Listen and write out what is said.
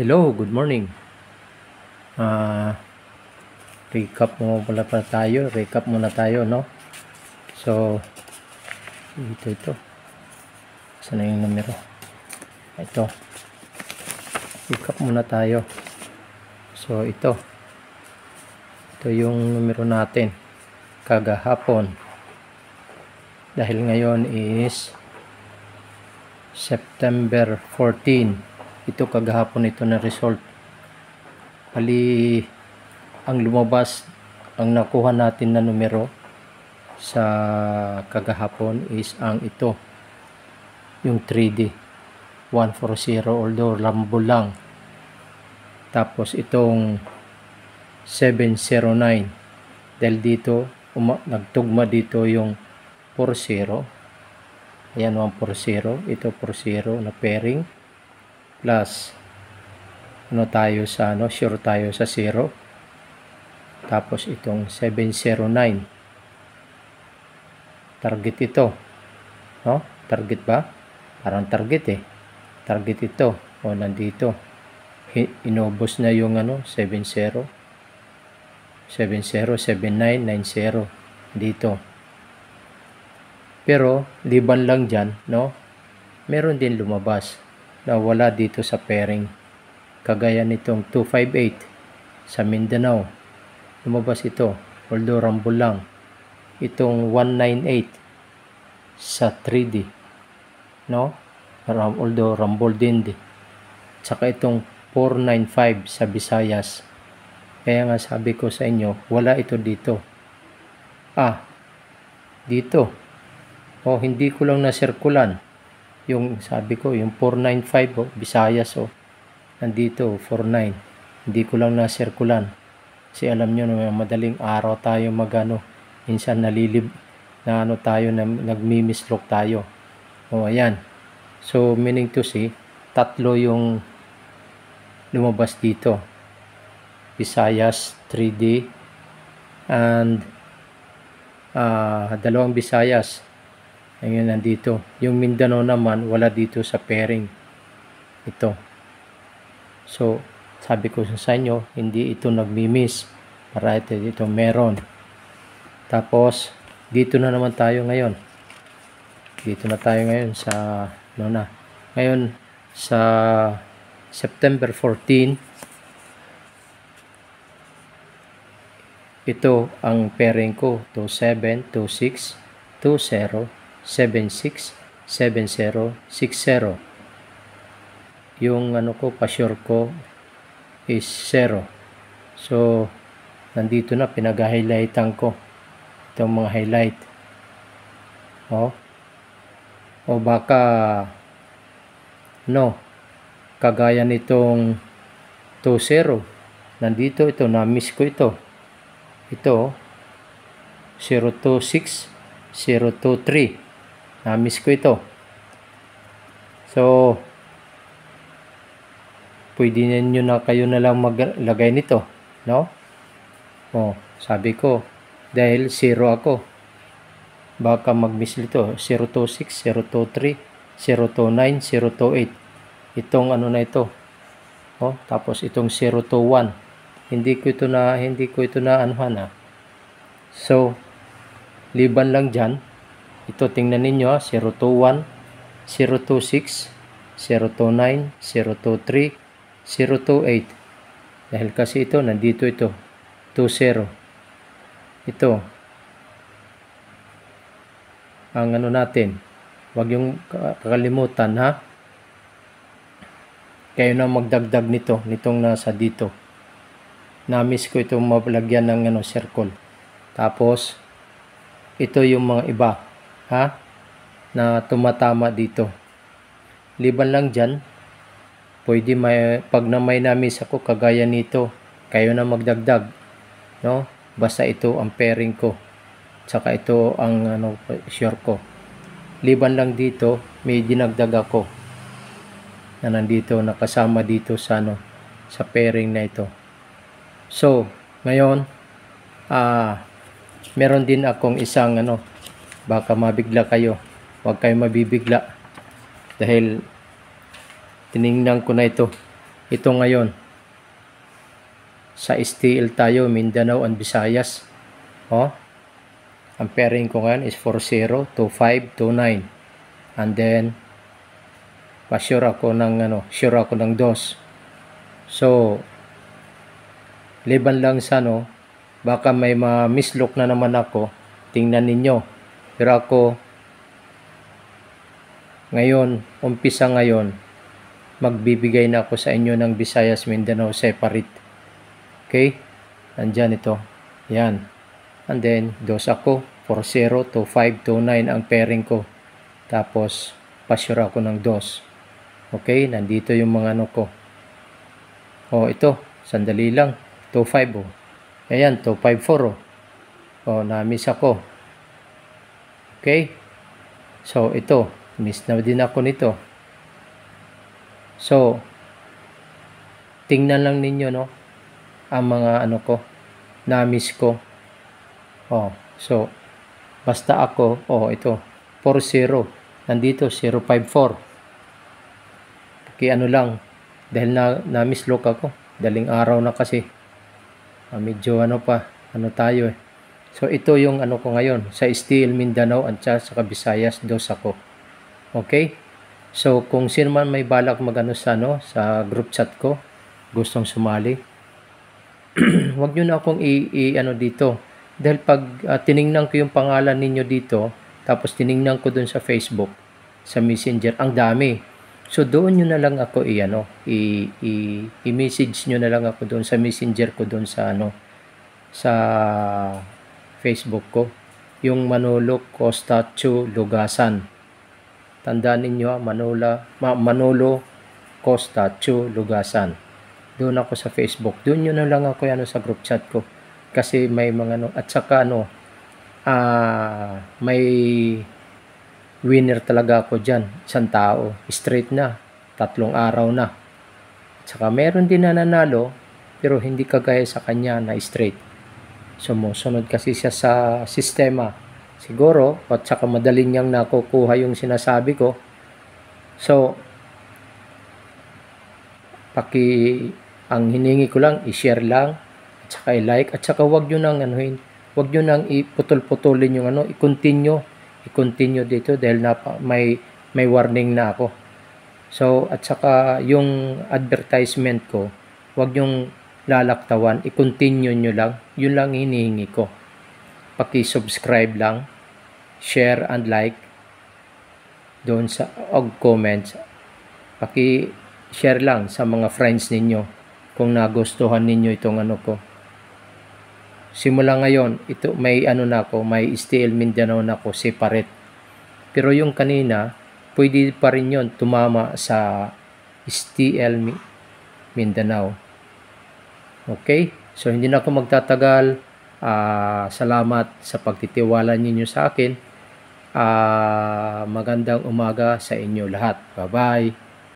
Hello, good morning. Ah, recap muna tayo, no? So, ito. Saan na yung numero? Ito. Recap muna tayo. So, ito yung numero natin kagahapon. Dahil ngayon is September 14. Ito kagahapon ito na result. Bali, ang lumabas, ang nakuha natin na numero sa kagahapon is ang ito, yung 3D 140, although lambo lang. Tapos itong 709, dahil dito nagtugma dito yung 40, ayan 140, ito 40 na pairing, plus sure tayo sa 0. Tapos itong 709, target ito, no? Target ba? Parang target target ito, nandito inubos na yung 70 79 90 dito. Pero liban lang dyan, no? Meron din lumabas na wala dito sa pairing, kagaya nitong 258 sa Mindanao, lumabas ito, although rumble lang. Itong 198 sa 3D, no? Although rumble din. Tsaka itong 495 sa Visayas. Kaya nga sabi ko sa inyo, wala ito dito. Dito. Hindi ko lang nasirkulan. Yung sabi ko, yung 495 Visayas, nandito 49. Hindi ko lang nasirkulan. Kasi alam nyo, madaling araw tayo minsan nagmi-mislook tayo. Ayan. So, meaning to say, tatlo yung lumabas dito. Visayas 3D and dalawang Visayas. Ayun, nandito. Yung Mindanao naman, wala dito sa pairing. Ito. So, sabi ko sa inyo, hindi ito nagmi-miss. Para ito meron. Tapos, dito na naman tayo ngayon. Dito na tayo ngayon sa, ngayon, sa September 14, ito ang pairing ko, 27, 26, 20, 76, 70, 60. Yung pa-sure ko is 0. So, nandito na, pinag-highlightan ko itong mga highlight. O baka kagaya nitong 20, nandito ito, na-miss ko ito. Ito 026, 023, na-miss ko ito. So, pwede ninyo na kayo na lang maglagay nito, no? Sabi ko, dahil 0 ako, baka mag-miss nito. 026, 023, 029, 028. Itong na ito. Tapos itong 021. Hindi ko ito na anuhan. So, liban lang dyan. Ito, tingnan ninyo, 021, 026, 029, 023, 028. Dahil kasi ito, nandito ito, 20. Ito, ang natin, wag yung kakalimutan, ha? Kayo na magdagdag nitong nasa dito. Na-miss ko itong maglagyan ng circle. Tapos, ito yung mga iba, ha? Na tumatama dito. Liban lang dyan, pwede pag may na-miss ako, kagaya nito, kayo na magdagdag, no? Basta ito ang pairing ko. Tsaka ito ang sure ko. Liban lang dito, may dinagdag ako na nandito, nakasama dito sa sa pairing na ito. So, ngayon, meron din akong isang baka mabigla kayo. Huwag kayo mabibigla. Dahil tiningnan ko na ito. Ito ngayon, sa STL tayo, Mindanao and Visayas. Ang pairing ko ngayon is 40, 25, 29. And then, sure ako ng dos. So, liban lang sa baka may ma-mislook na naman ako, tingnan ninyo. Pero ako, ngayon, umpisa ngayon, magbibigay na ako sa inyo ng Visayas, Mindanao separate. Okay? Nandyan ito. Yan. And then, dos ako, 40, 25, 29 ang pairing ko. Tapos, sure ako ng dos. Okay? Nandito yung mga ko. Ito. Sandali lang. 25 Ayan, 254 na-miss ako. Okay? So, ito. Miss na din ako nito. So, tingnan lang ninyo, ang mga ko, na-miss ko. So, basta ako, ito, 40. Nandito, 054. Lang, dahil na-mislook ako. Daling araw na kasi. Medyo tayo eh. So, ito yung ko ngayon. Sa STL Mindanao at sa Visayas, dos ako. Okay? So, kung sino man may balak sa group chat ko, gustong sumali, wag nyo na akong dito. Dahil pag tiningnan ko yung pangalan ninyo dito, tapos tiningnan ko dun sa Facebook, sa Messenger, ang dami. So, doon nyo na lang ako i-message nyo na lang ako doon sa Messenger ko doon sa sa Facebook ko. Yung Manolo Costa Chu Lugasan. Tandaan ninyo, Manolo Costa Chu Lugasan. Doon ako sa Facebook. Doon nyo na lang ako sa group chat ko. Kasi may mga at saka may winner talaga ako dyan. Isang tao. Straight na. 3 araw na. At saka meron din na nanalo, pero hindi kagaya sa kanya na straight. Sumusunod kasi siya sa sistema. Siguro, at saka madali niyang nakukuha yung sinasabi ko. So, ang hiningi ko lang, i-share lang, at saka i-like, at saka wag nyo nang wag nyo nang iputol-putulin yung i-continue dito dahil may warning na ako. So, at saka yung advertisement ko, wag nyong lalaktawan, i-continue nyo lang. Yun lang hinihingi ko. Paki-subscribe lang, share and like doon sa comments. Paki-share lang sa mga friends ninyo kung nagustuhan ninyo itong ko. Simula ngayon, ito may may STL Mindanao na ako separate. Pero yung kanina, pwede pa rin yun tumama sa STL Mindanao. Okay? So, hindi na ako magtatagal. Salamat sa pagtitiwala ninyo sa akin. Magandang umaga sa inyo lahat. Bye-bye.